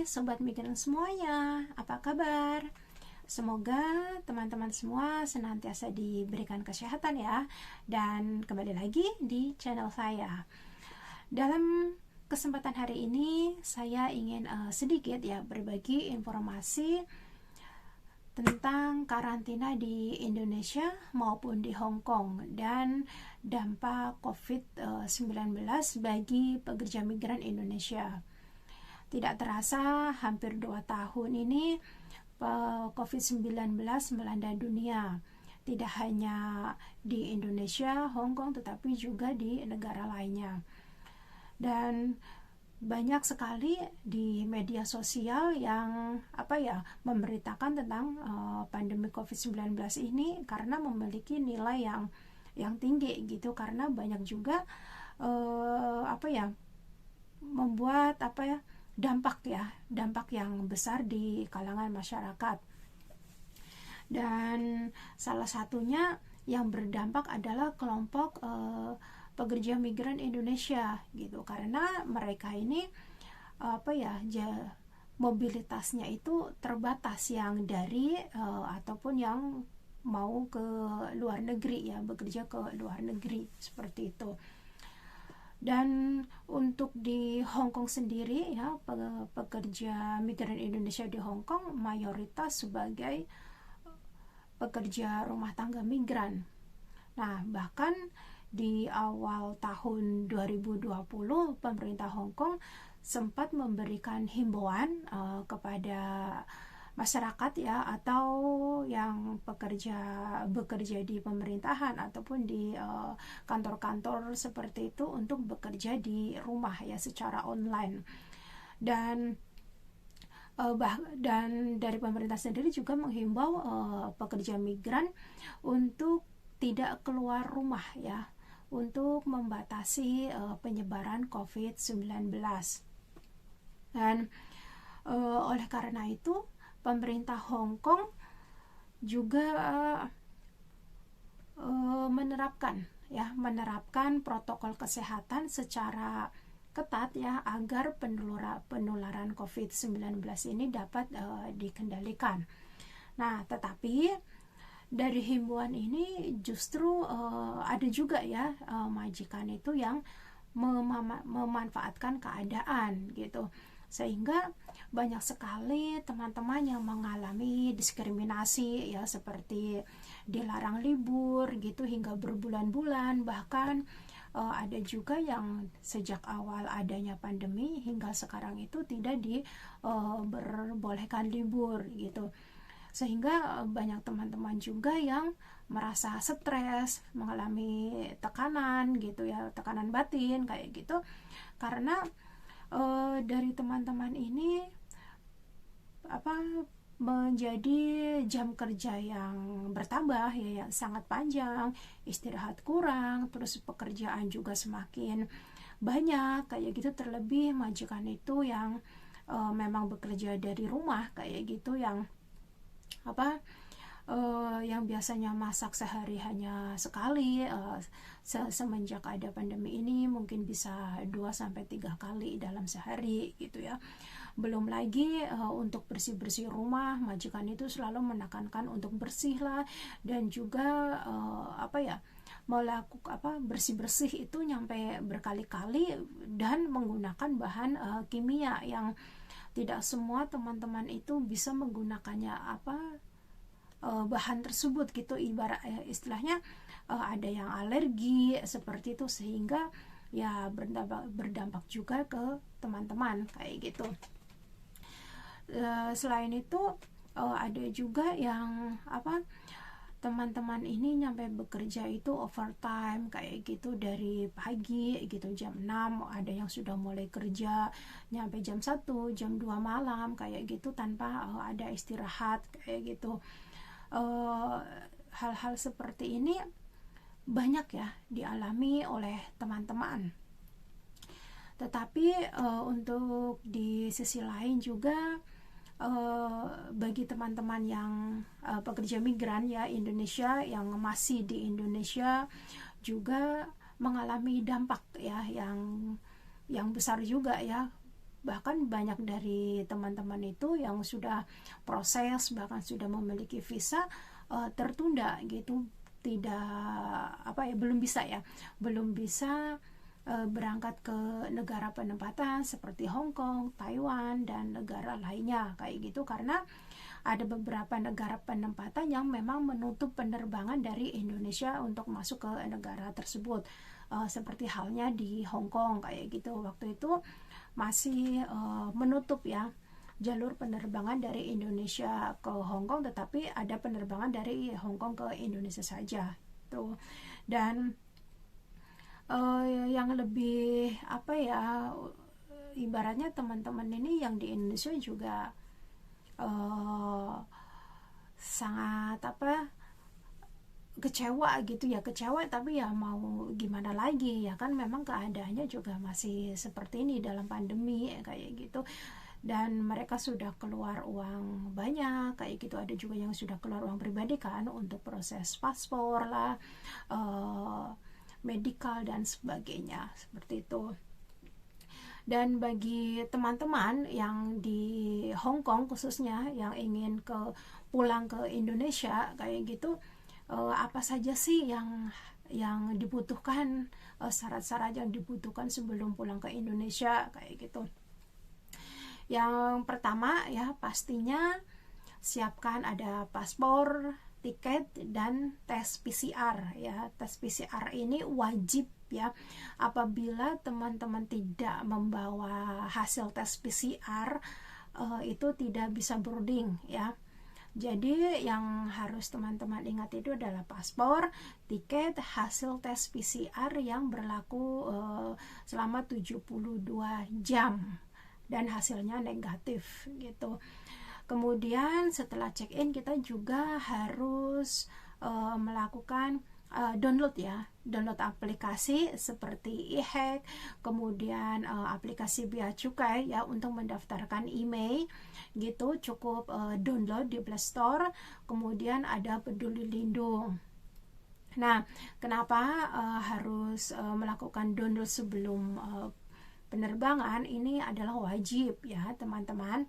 Sobat Migran semuanya, apa kabar? Semoga teman-teman semua senantiasa diberikan kesehatan ya. Dan kembali lagi di channel saya. Dalam kesempatan hari ini saya ingin sedikit ya berbagi informasi tentang karantina di Indonesia maupun di Hong Kong dan dampak COVID-19 bagi pekerja migran Indonesia. Tidak terasa hampir 2 tahun ini COVID-19 melanda dunia. Tidak hanya di Indonesia, Hong Kong, tetapi juga di negara lainnya. Dan banyak sekali di media sosial yang memberitakan tentang pandemi COVID-19 ini karena memiliki nilai yang tinggi gitu, karena banyak juga membuat dampak yang besar di kalangan masyarakat. Dan salah satunya yang berdampak adalah kelompok pekerja migran Indonesia gitu, karena mereka ini mobilitasnya itu terbatas, yang dari ataupun yang mau ke luar negeri ya, bekerja ke luar negeri seperti itu. Dan untuk di Hong Kong sendiri ya, pekerja migran Indonesia di Hong Kong mayoritas sebagai pekerja rumah tangga migran. Nah, bahkan di awal tahun 2020 pemerintah Hong Kong sempat memberikan himbauan kepada masyarakat ya, atau yang bekerja di pemerintahan ataupun di kantor-kantor seperti itu, untuk bekerja di rumah ya secara online. Dan dari pemerintah sendiri juga menghimbau pekerja migran untuk tidak keluar rumah ya, untuk membatasi penyebaran COVID-19. Dan oleh karena itu pemerintah Hong Kong juga menerapkan protokol kesehatan secara ketat ya, agar penularan COVID-19 ini dapat dikendalikan. Nah, tetapi dari himbauan ini justru ada juga ya majikan itu yang memanfaatkan keadaan gitu, sehingga banyak sekali teman-teman yang mengalami diskriminasi ya, seperti dilarang libur gitu hingga berbulan-bulan. Bahkan ada juga yang sejak awal adanya pandemi hingga sekarang itu tidak diperbolehkan libur gitu, sehingga banyak teman-teman juga yang merasa stres, mengalami tekanan gitu ya, tekanan batin kayak gitu, karena dari teman-teman ini menjadi jam kerja yang bertambah ya, yang sangat panjang, istirahat kurang, terus pekerjaan juga semakin banyak kayak gitu. Terlebih majikan itu yang memang bekerja dari rumah kayak gitu, yang yang biasanya masak sehari hanya sekali, semenjak ada pandemi ini mungkin bisa 2-3 kali dalam sehari gitu ya. Belum lagi untuk bersih-bersih rumah, majikan itu selalu menekankan untuk bersih lah, dan juga melakukan bersih-bersih itu nyampe berkali-kali dan menggunakan bahan kimia yang tidak semua teman-teman itu bisa menggunakannya bahan tersebut gitu. Istilahnya ada yang alergi seperti itu, sehingga ya berdampak juga ke teman-teman kayak gitu. Selain itu ada juga yang teman-teman ini nyampe bekerja itu overtime kayak gitu, dari pagi gitu jam 6, ada yang sudah mulai kerja nyampe jam 1, jam 2 malam kayak gitu, tanpa ada istirahat kayak gitu. Hal-hal seperti ini banyak ya dialami oleh teman-teman. Tetapi untuk di sisi lain juga bagi teman-teman yang pekerja migran ya Indonesia yang masih di Indonesia juga mengalami dampak ya yang besar juga ya, bahkan banyak dari teman-teman itu yang sudah proses bahkan sudah memiliki visa tertunda gitu, belum bisa berangkat ke negara penempatan seperti Hong Kong, Taiwan, dan negara lainnya kayak gitu, karena ada beberapa negara penempatan yang memang menutup penerbangan dari Indonesia untuk masuk ke negara tersebut, seperti halnya di Hong Kong kayak gitu. Waktu itu masih menutup ya jalur penerbangan dari Indonesia ke Hong Kong, tetapi ada penerbangan dari Hong Kong ke Indonesia saja tuh. Dan yang lebih ibaratnya teman-teman ini yang di Indonesia juga sangat kecewa gitu ya, tapi ya mau gimana lagi ya kan, memang keadaannya juga masih seperti ini dalam pandemi kayak gitu, dan mereka sudah keluar uang banyak kayak gitu. Ada juga yang sudah keluar uang pribadi kan untuk proses paspor lah, medikal dan sebagainya seperti itu. Dan bagi teman-teman yang di Hong Kong khususnya yang ingin pulang ke Indonesia kayak gitu, apa saja sih yang dibutuhkan, syarat-syarat yang dibutuhkan sebelum pulang ke Indonesia kayak gitu. Yang pertama ya pastinya siapkan ada paspor, tiket, dan tes PCR ya. Tes PCR ini wajib ya. Apabila teman-teman tidak membawa hasil tes PCR, itu tidak bisa boarding ya. Jadi yang harus teman-teman ingat itu adalah paspor, tiket, hasil tes PCR yang berlaku selama 72 jam dan hasilnya negatif gitu. Kemudian setelah check-in kita juga harus melakukan download aplikasi seperti e-hack, kemudian aplikasi Bea Cukai ya untuk mendaftarkan email gitu, cukup download di Play Store. Kemudian ada Peduli Lindung. Nah, kenapa harus melakukan download sebelum penerbangan? Ini adalah wajib ya teman-teman.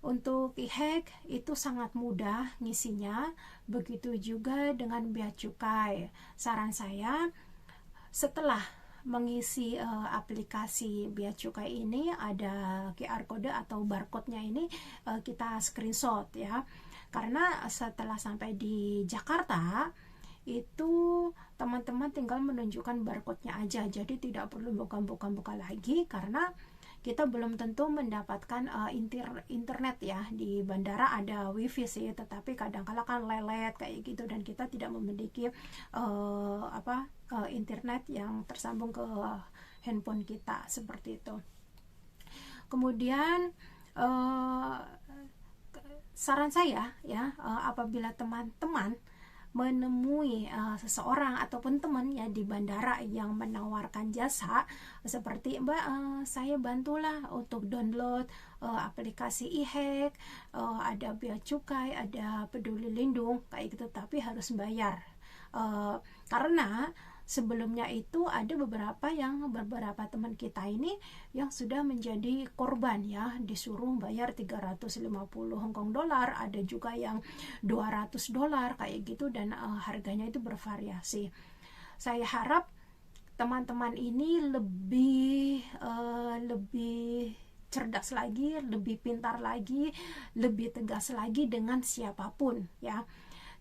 Untuk e-hack itu sangat mudah ngisinya, begitu juga dengan Bea Cukai. Saran saya, setelah mengisi aplikasi Bea Cukai ini, ada QR kode atau barcode-nya ini kita screenshot ya. Karena setelah sampai di Jakarta itu teman-teman tinggal menunjukkan barcode-nya aja, jadi tidak perlu buka lagi, karena kita belum tentu mendapatkan internet ya. Di bandara ada wifi sih, tetapi kadang-kala kan lelet kayak gitu, dan kita tidak memiliki internet yang tersambung ke handphone kita seperti itu. Kemudian saran saya ya, apabila teman-teman menemui seseorang ataupun teman ya di bandara yang menawarkan jasa seperti Mbak, saya bantulah untuk download aplikasi e-hack, ada Bea Cukai, ada Peduli Lindung kayak gitu, tapi harus bayar. Karena sebelumnya itu ada beberapa teman kita ini yang sudah menjadi korban ya, disuruh bayar 350 Hong Kong dolar, ada juga yang 200 dolar kayak gitu, dan harganya itu bervariasi. Saya harap teman-teman ini lebih cerdas lagi, lebih pintar lagi, lebih tegas lagi dengan siapapun ya.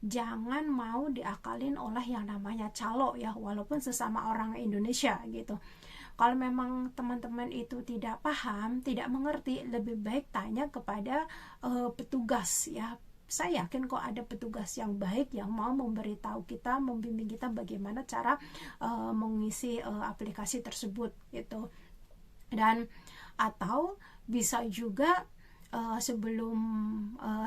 Jangan mau diakalin oleh yang namanya calo ya, walaupun sesama orang Indonesia gitu. Kalau memang teman-teman itu tidak paham, tidak mengerti, lebih baik tanya kepada petugas ya. Saya yakin kok ada petugas yang baik yang mau memberitahu kita, membimbing kita bagaimana cara mengisi aplikasi tersebut gitu. Dan atau bisa juga sebelum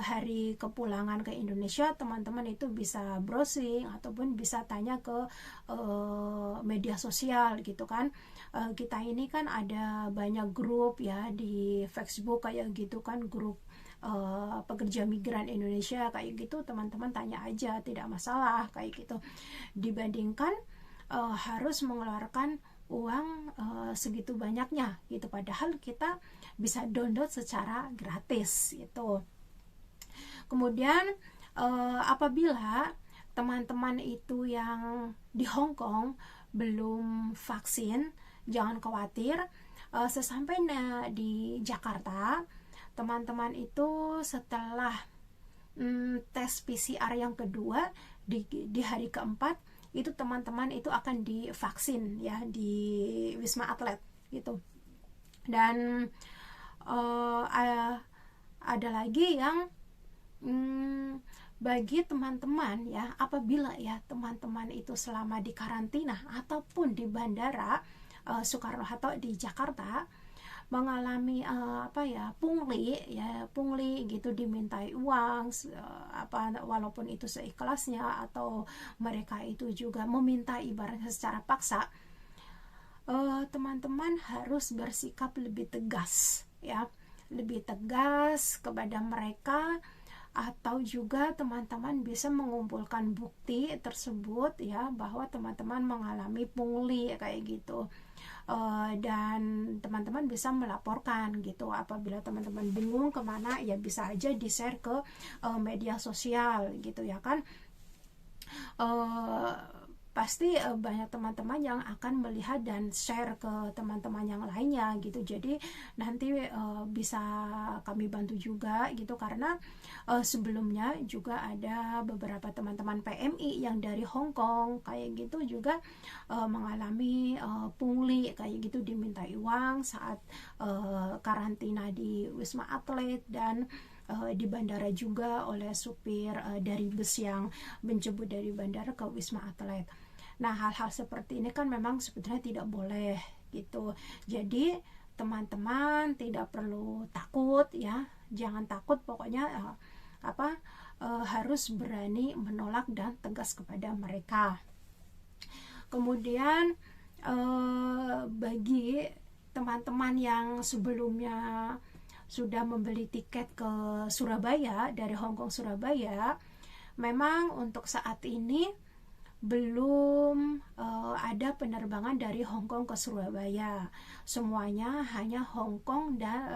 hari kepulangan ke Indonesia, teman-teman itu bisa browsing ataupun bisa tanya ke media sosial gitu kan. Kita ini kan ada banyak grup ya di Facebook kayak gitu kan, grup pekerja migran Indonesia kayak gitu. Teman-teman tanya aja, tidak masalah kayak gitu, dibandingkan harus mengeluarkan uang segitu banyaknya gitu, padahal kita bisa download secara gratis gitu. Kemudian apabila teman-teman itu yang di Hong Kong belum vaksin, jangan khawatir. Sesampainya di Jakarta, teman-teman itu setelah tes PCR yang kedua di hari keempat itu teman-teman itu akan divaksin ya di Wisma Atlet gitu. Dan ada lagi yang bagi teman-teman ya, apabila ya teman-teman itu selama di karantina ataupun di bandara Soekarno-Hatta di Jakarta mengalami pungli gitu, dimintai uang walaupun itu seikhlasnya atau mereka itu juga meminta ibaratnya secara paksa, teman-teman harus bersikap lebih tegas ya, lebih tegas kepada mereka, atau juga teman-teman bisa mengumpulkan bukti tersebut ya, bahwa teman-teman mengalami pungli kayak gitu. Dan teman-teman bisa melaporkan gitu. Apabila teman-teman bingung kemana, ya bisa aja di-share ke media sosial gitu ya kan. Pasti banyak teman-teman yang akan melihat dan share ke teman-teman yang lainnya gitu. Jadi nanti bisa kami bantu juga gitu, karena sebelumnya juga ada beberapa teman-teman PMI yang dari Hong Kong kayak gitu juga mengalami pungli kayak gitu, dimintai uang saat karantina di Wisma Atlet dan di bandara juga oleh supir dari bus yang menjemput dari bandara ke Wisma Atlet. Nah, hal-hal seperti ini kan memang sebetulnya tidak boleh gitu. Jadi teman-teman tidak perlu takut ya, jangan takut, pokoknya harus berani menolak dan tegas kepada mereka. Kemudian bagi teman-teman yang sebelumnya sudah membeli tiket ke Surabaya dari Hong Kong Surabaya, memang untuk saat ini belum ada penerbangan dari Hong Kong ke Surabaya. Semuanya hanya Hong Kong dan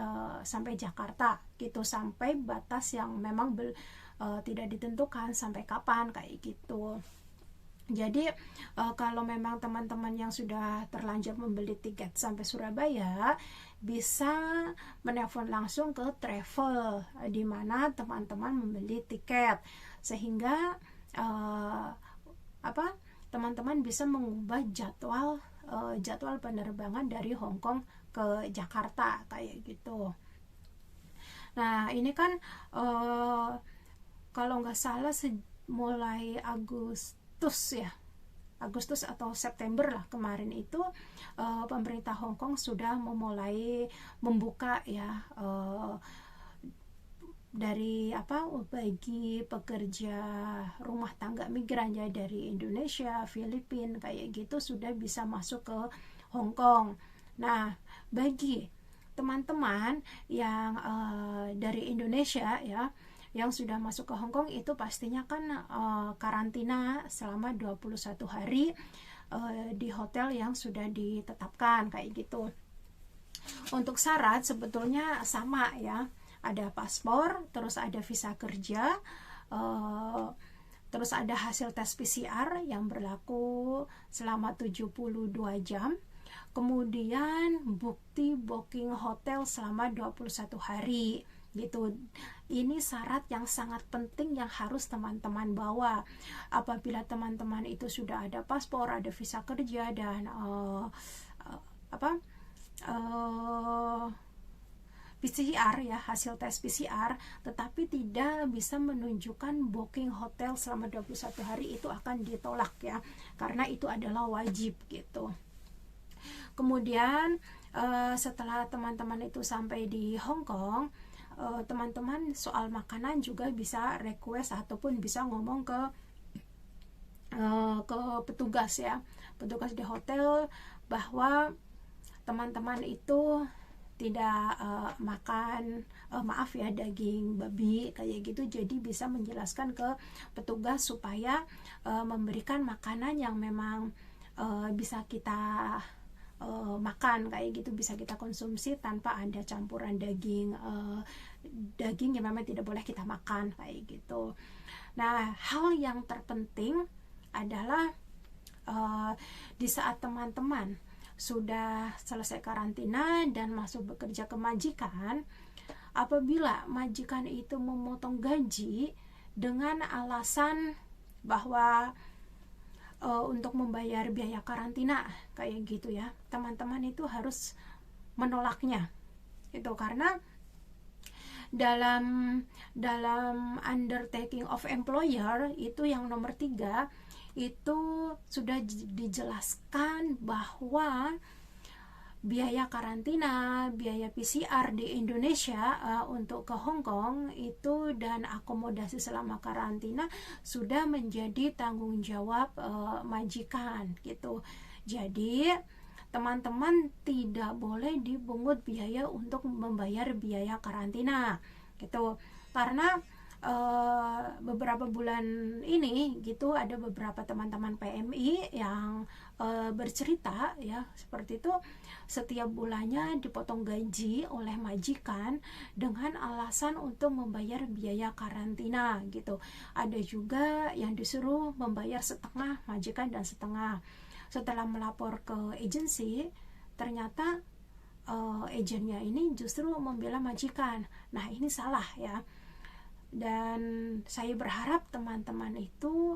sampai Jakarta gitu, sampai batas yang memang tidak ditentukan sampai kapan kayak gitu. Jadi kalau memang teman-teman yang sudah terlanjur membeli tiket sampai Surabaya, bisa menelpon langsung ke travel di mana teman-teman membeli tiket, sehingga teman-teman bisa mengubah jadwal penerbangan dari Hong Kong ke Jakarta kayak gitu. Nah, ini kan kalau nggak salah mulai Agustus atau September lah kemarin itu, pemerintah Hong Kong sudah memulai membuka ya bagi pekerja rumah tangga migran ya dari Indonesia, Filipina kayak gitu sudah bisa masuk ke Hong Kong. Nah, bagi teman-teman yang dari Indonesia ya, yang sudah masuk ke Hong Kong itu pastinya kan karantina selama 21 hari di hotel yang sudah ditetapkan kayak gitu. Untuk syarat sebetulnya sama ya, ada paspor, terus ada visa kerja, terus ada hasil tes PCR yang berlaku selama 72 jam, kemudian bukti booking hotel selama 21 hari gitu. Ini syarat yang sangat penting yang harus teman-teman bawa. Apabila teman-teman itu sudah ada paspor, ada visa kerja dan PCR ya, hasil tes PCR, tetapi tidak bisa menunjukkan booking hotel selama 21 hari, itu akan ditolak ya, karena itu adalah wajib gitu. Kemudian setelah teman-teman itu sampai di Hong Kong, teman-teman soal makanan juga bisa request ataupun bisa ngomong ke petugas ya, petugas di hotel, bahwa teman-teman itu tidak makan daging babi kayak gitu. Jadi bisa menjelaskan ke petugas supaya memberikan makanan yang memang bisa kita makan kayak gitu, bisa kita konsumsi tanpa ada campuran daging daging yang memang tidak boleh kita makan kayak gitu. Nah, hal yang terpenting adalah di saat teman-teman sudah selesai karantina dan masuk bekerja ke majikan, apabila majikan itu memotong gaji dengan alasan bahwa untuk membayar biaya karantina kayak gitu ya, teman-teman itu harus menolaknya itu, karena dalam undertaking of employer itu yang nomor 3 itu sudah dijelaskan bahwa biaya karantina, biaya PCR di Indonesia untuk ke Hong Kong itu dan akomodasi selama karantina sudah menjadi tanggung jawab majikan gitu. Jadi teman-teman tidak boleh dipungut biaya untuk membayar biaya karantina gitu, karena beberapa bulan ini gitu ada beberapa teman-teman PMI yang bercerita ya seperti itu, setiap bulannya dipotong gaji oleh majikan dengan alasan untuk membayar biaya karantina gitu. Ada juga yang disuruh membayar setengah majikan dan setengah. Setelah melapor ke agensi, ternyata agennya ini justru membela majikan. Nah, ini salah ya. Dan saya berharap teman-teman itu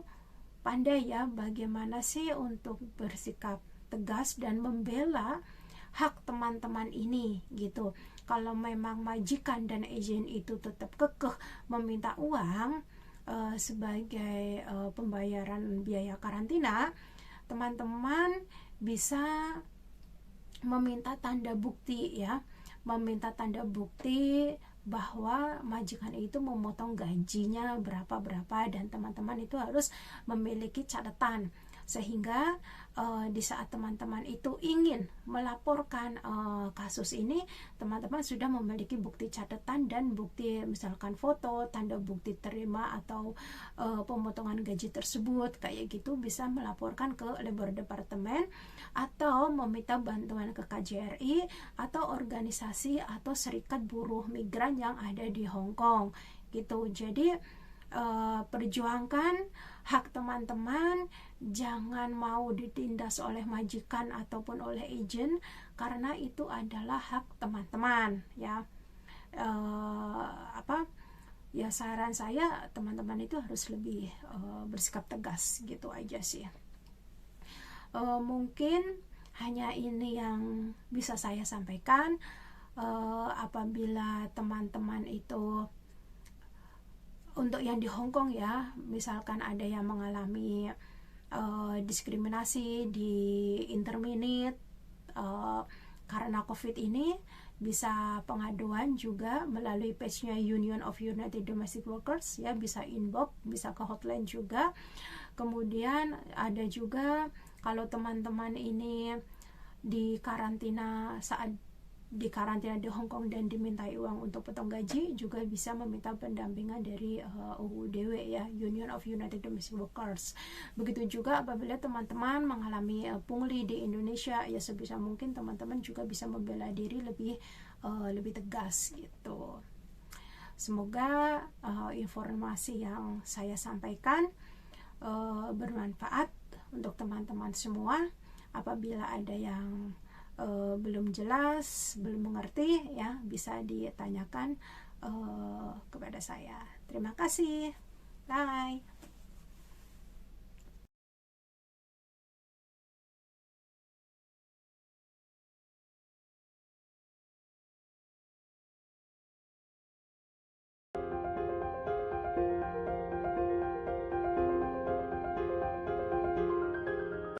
pandai ya bagaimana sih untuk bersikap tegas dan membela hak teman-teman ini gitu. Kalau memang majikan dan agen itu tetap kekeh meminta uang sebagai pembayaran biaya karantina, teman-teman bisa meminta tanda bukti ya, meminta tanda bukti bahwa majikan itu memotong gajinya berapa dan teman-teman itu harus memiliki catatan, sehingga di saat teman-teman itu ingin melaporkan kasus ini, teman-teman sudah memiliki bukti catatan dan bukti misalkan foto, tanda bukti terima atau pemotongan gaji tersebut kayak gitu, bisa melaporkan ke Labor Department atau meminta bantuan ke KJRI atau organisasi atau serikat buruh migran yang ada di Hong Kong gitu. Jadi perjuangkan hak teman-teman, jangan mau ditindas oleh majikan ataupun oleh agen, karena itu adalah hak teman-teman ya. Ya saran saya teman-teman itu harus lebih bersikap tegas gitu aja sih. Mungkin hanya ini yang bisa saya sampaikan. Apabila teman-teman itu untuk yang di Hong Kong ya, misalkan ada yang mengalami diskriminasi di interminute karena COVID ini, bisa pengaduan juga melalui page-nya Union of United Domestic Workers ya, bisa inbox, bisa ke hotline juga. Kemudian ada juga kalau teman-teman ini di karantina, saat di karantina di Hong Kong dan dimintai uang untuk potong gaji, juga bisa meminta pendampingan dari UUDW ya, Union of United Domestic Workers. Begitu juga apabila teman-teman mengalami pungli di Indonesia, ya sebisa mungkin teman-teman juga bisa membela diri lebih tegas gitu. Semoga informasi yang saya sampaikan bermanfaat untuk teman-teman semua. Apabila ada yang belum jelas, belum mengerti ya, bisa ditanyakan kepada saya. Terima kasih. Bye.